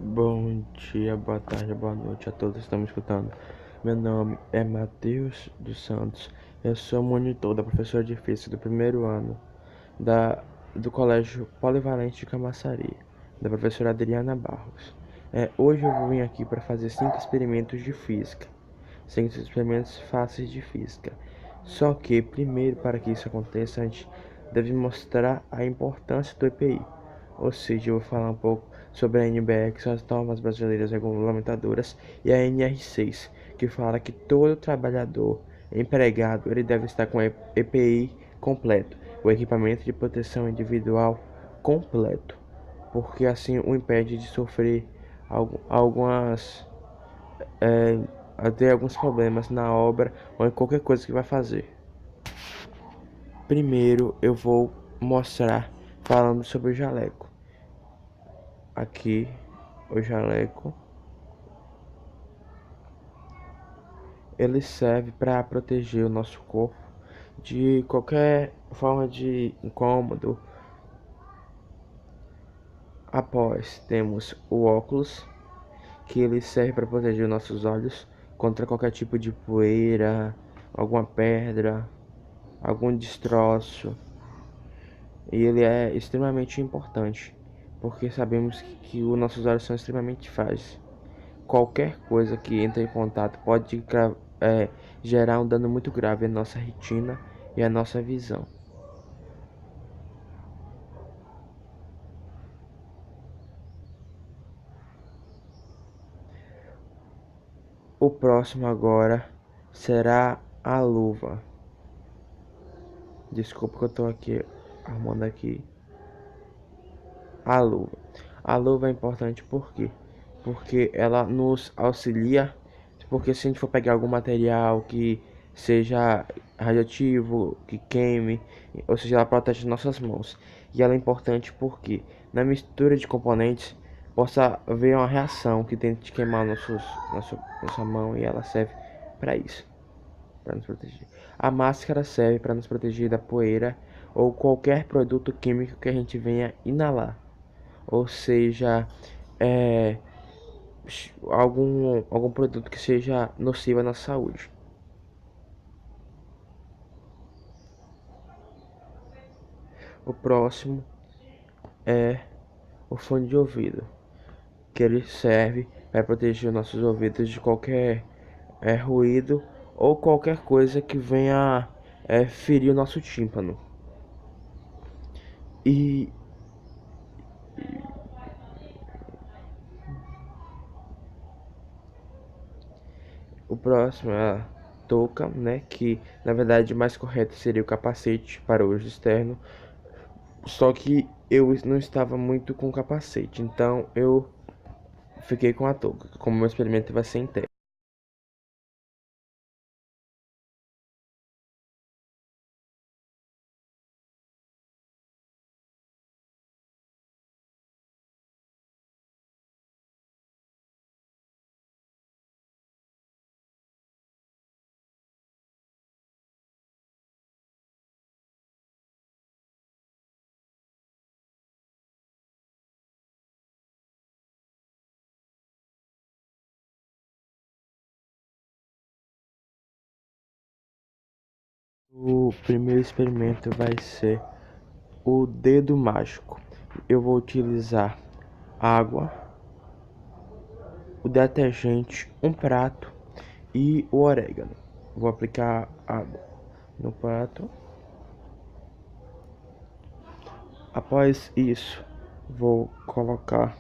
Bom dia, boa tarde, boa noite a todos que estão me escutando. Meu nome é Matheus dos Santos. Eu sou monitor da professora de física do primeiro ano do Colégio Polivalente de Camaçari, da professora Adriana Barros. Hoje eu vim aqui para fazer 5 experimentos de física, 5 experimentos fáceis de física. Só que, primeiro, para que isso aconteça, a gente deve mostrar a importância do EPI. Ou seja, eu vou falar um pouco sobre a NBR, que são as normas brasileiras regulamentadoras, e a NR6, que fala que todo trabalhador empregado ele deve estar com EPI completo, o equipamento de proteção individual completo, porque assim o impede de sofrer algumas ter alguns problemas na obra ou em qualquer coisa que vai fazer. Primeiro eu vou mostrar falando sobre o jaleco. Aqui o jaleco ele serve para proteger o nosso corpo de qualquer forma de incômodo. Após temos o óculos, que ele serve para proteger nossos olhos contra qualquer tipo de poeira, alguma pedra, algum destroço. E ele é extremamente importante, porque sabemos que os nossos olhos são extremamente frágeis. Qualquer coisa que entre em contato pode gerar um dano muito grave à nossa retina e à nossa visão. O próximo agora será a luva. Desculpa que eu tô aqui arrumando aqui a luva. A luva é importante por quê? Porque ela nos auxilia, porque se a gente for pegar algum material que seja radioativo, que queime, ou seja, ela protege nossas mãos. E ela é importante porque na mistura de componentes possa haver uma reação que tente queimar nossa mão e ela serve para isso, para nos proteger. A máscara serve para nos proteger da poeira ou qualquer produto químico que a gente venha inalar, ou seja, é, algum produto que seja nocivo à nossa saúde. O próximo é o fone de ouvido, que ele serve para proteger nossos ouvidos de qualquer ruído ou qualquer coisa que venha ferir o nosso tímpano. E o próximo é a touca, né? Que na verdade mais correto seria o capacete para o uso externo. Só que eu não estava muito com capacete, então eu fiquei com a touca. Como meu experimento vai ser em teste. O primeiro experimento vai ser o dedo mágico. Eu vou utilizar água, o detergente, um prato e o orégano. Vou aplicar água no prato. Após isso, vou colocar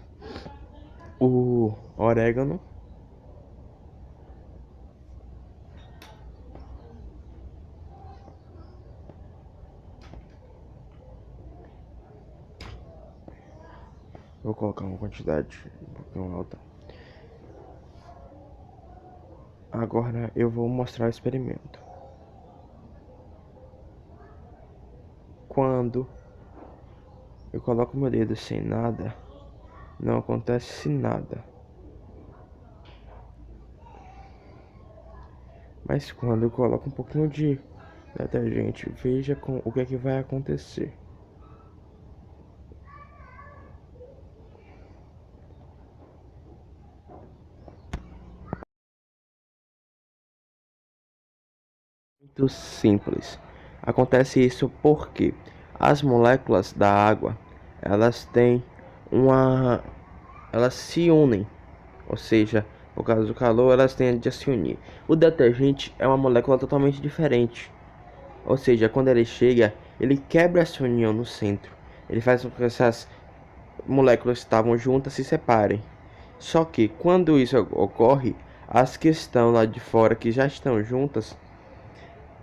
o orégano. Vou colocar uma quantidade um pouquinho alta. Agora eu vou mostrar o experimento. Quando eu coloco meu dedo sem nada, não acontece nada. Mas quando eu coloco um pouquinho de detergente, veja com o que é que vai acontecer. Muito simples. Acontece isso porque as moléculas da água, elas têm uma, elas se unem, ou seja, por causa do calor, elas tendem a se unir. O detergente é uma molécula totalmente diferente, ou seja, quando ele chega, ele quebra essa união no centro. Ele faz com que essas moléculas que estavam juntas se separem. Só que quando isso ocorre, as que estão lá de fora, que já estão juntas,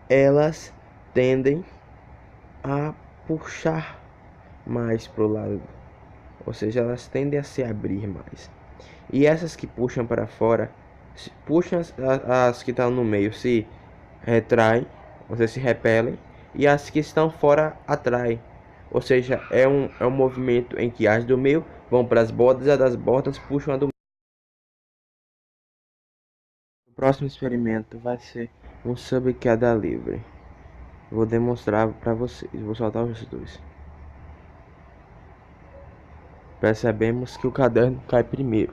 elas tendem a puxar mais pro lado, ou seja, elas tendem a se abrir mais. E essas que puxam para fora, puxam as que estão no meio, se retraem, ou seja, se repelem, e as que estão fora atraem. Ou seja, é um movimento em que as do meio vão para as bordas e as das bordas puxam a do meio. O próximo experimento vai ser um subqueda livre. Vou demonstrar para vocês. Vou soltar os dois. Percebemos que o caderno cai primeiro.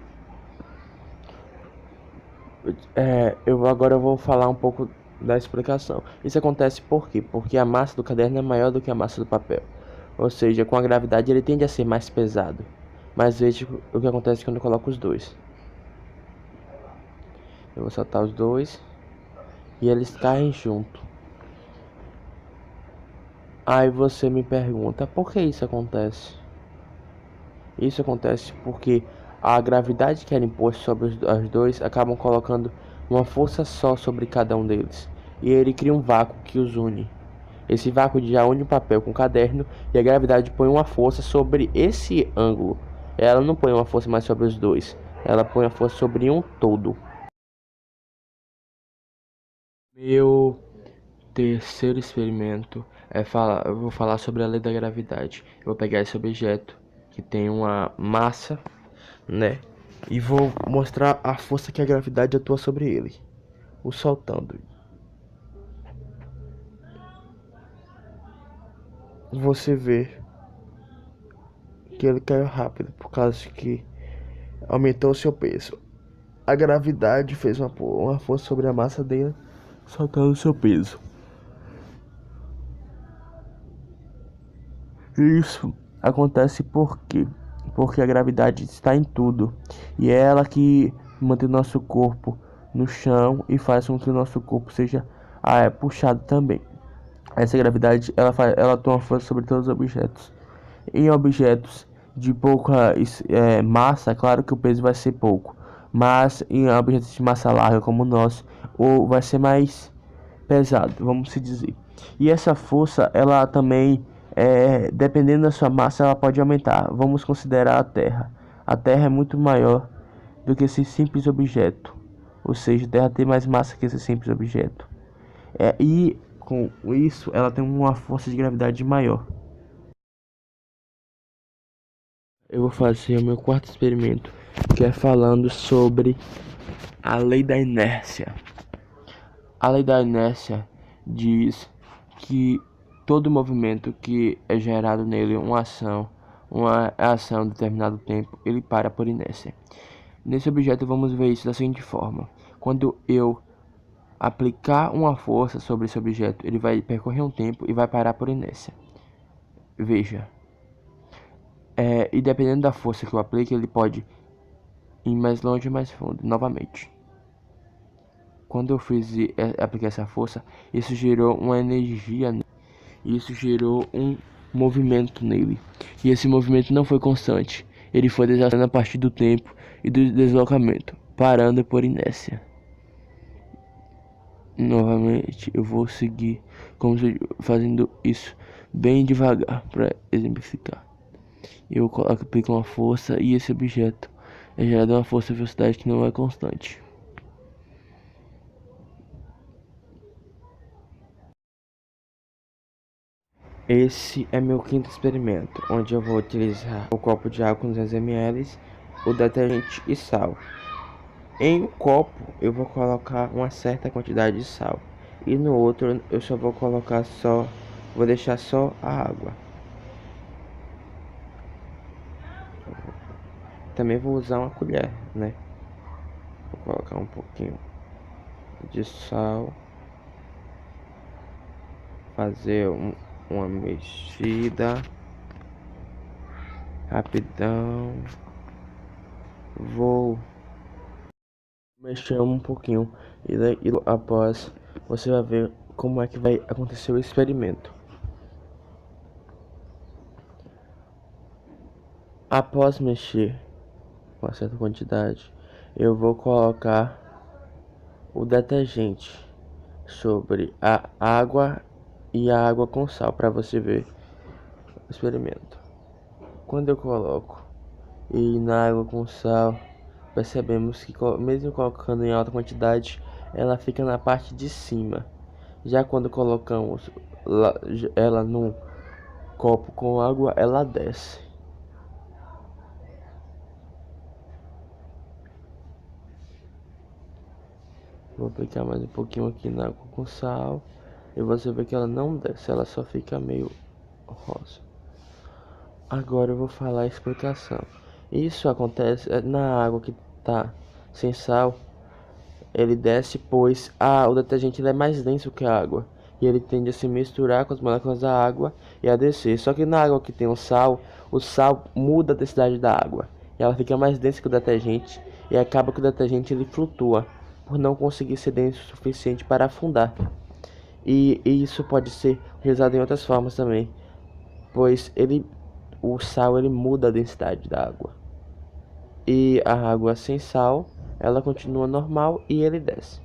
Eu agora vou falar um pouco da explicação. Isso acontece por quê? Porque a massa do caderno é maior do que a massa do papel. Ou seja, com a gravidade ele tende a ser mais pesado. Mas veja o que acontece quando eu coloco os dois. Eu vou soltar os dois e eles caem junto. Aí você me pergunta, por que isso acontece? Isso acontece porque a gravidade que era imposta sobre os dois acabam colocando uma força só sobre cada um deles. E ele cria um vácuo que os une. Esse vácuo já une o papel com o caderno e a gravidade põe uma força sobre esse ângulo. Ela não põe uma força mais sobre os dois. Ela põe a força sobre um todo. Meu terceiro experimento eu vou falar sobre a lei da gravidade. Eu vou pegar esse objeto que tem uma massa, né? E vou mostrar a força que a gravidade atua sobre ele, o soltando. Você vê que ele caiu rápido por causa que aumentou o seu peso. A gravidade fez uma força sobre a massa dele, soltando o seu peso. Isso acontece por quê? Porque a gravidade está em tudo e é ela que mantém nosso corpo no chão e faz com que o nosso corpo seja puxado também. Essa gravidade ela toma força sobre todos os objetos. Em objetos de pouca massa, claro que o peso vai ser pouco, mas em objetos de massa larga como o nosso, ou vai ser mais pesado, vamos se dizer. E essa força, ela também, dependendo da sua massa, ela pode aumentar. Vamos considerar a Terra. A Terra é muito maior do que esse simples objeto, ou seja, a Terra tem mais massa que esse simples objeto. E com isso, ela tem uma força de gravidade maior. Eu vou fazer o meu quarto experimento, que é falando sobre a lei da inércia. A lei da inércia diz que todo movimento que é gerado nele, uma ação em determinado tempo, ele para por inércia. Nesse objeto vamos ver isso da seguinte forma: quando eu aplicar uma força sobre esse objeto, ele vai percorrer um tempo e vai parar por inércia. Veja, e dependendo da força que eu aplique, ele pode ir mais longe ou mais fundo, novamente. Quando eu apliquei essa força, isso gerou uma energia, isso gerou um movimento nele. E esse movimento não foi constante, ele foi desacelerando a partir do tempo e do deslocamento, parando por inércia. Novamente, eu vou seguir fazendo isso bem devagar para exemplificar. Eu aplico uma força e esse objeto é gerado uma força e velocidade que não é constante. Esse é meu quinto experimento, onde eu vou utilizar o copo de água com 200 ml, o detergente e sal. Em um copo eu vou colocar uma certa quantidade de sal e no outro eu só vou colocar vou deixar só a água. Também vou usar uma colher, né? Vou colocar um pouquinho de sal fazer uma mexida rapidão. Vou mexer um pouquinho e após você vai ver como é que vai acontecer o experimento. Após mexer uma certa quantidade, eu vou colocar o detergente sobre a água e a água com sal para você ver o experimento. Quando eu coloco e na água com sal, percebemos que mesmo colocando em alta quantidade, ela fica na parte de cima. Já quando colocamos ela num copo com água, ela desce. Vou aplicar mais um pouquinho aqui na água com sal. E você vê que ela não desce, ela só fica meio rosa. Agora eu vou falar a explicação. Isso acontece na água que tá sem sal. Ele desce, pois o detergente ele é mais denso que a água. E ele tende a se misturar com as moléculas da água e a descer. Só que na água que tem o sal muda a densidade da água. E ela fica mais densa que o detergente. E acaba que o detergente ele flutua, por não conseguir ser denso o suficiente para afundar. E isso pode ser realizado em outras formas também. Pois o sal ele muda a densidade da água. E a água sem sal, ela continua normal e ele desce.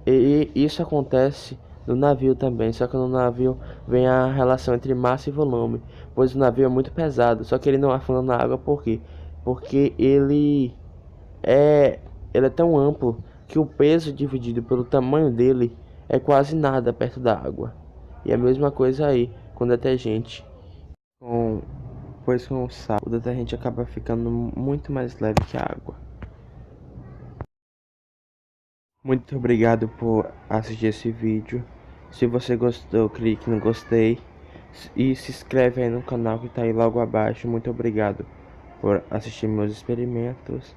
E isso acontece no navio também, só que no navio vem a relação entre massa e volume, pois o navio é muito pesado, só que ele não afunda na água, por quê? Porque é, ele é tão amplo que o peso dividido pelo tamanho dele é quase nada perto da água. E a mesma coisa aí com detergente. Pois com o sal, o detergente acaba ficando muito mais leve que a água. Muito obrigado por assistir esse vídeo. Se você gostou, clique no gostei e se inscreve aí no canal que tá aí logo abaixo. Muito obrigado por assistir meus experimentos.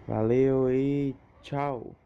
Valeu e tchau!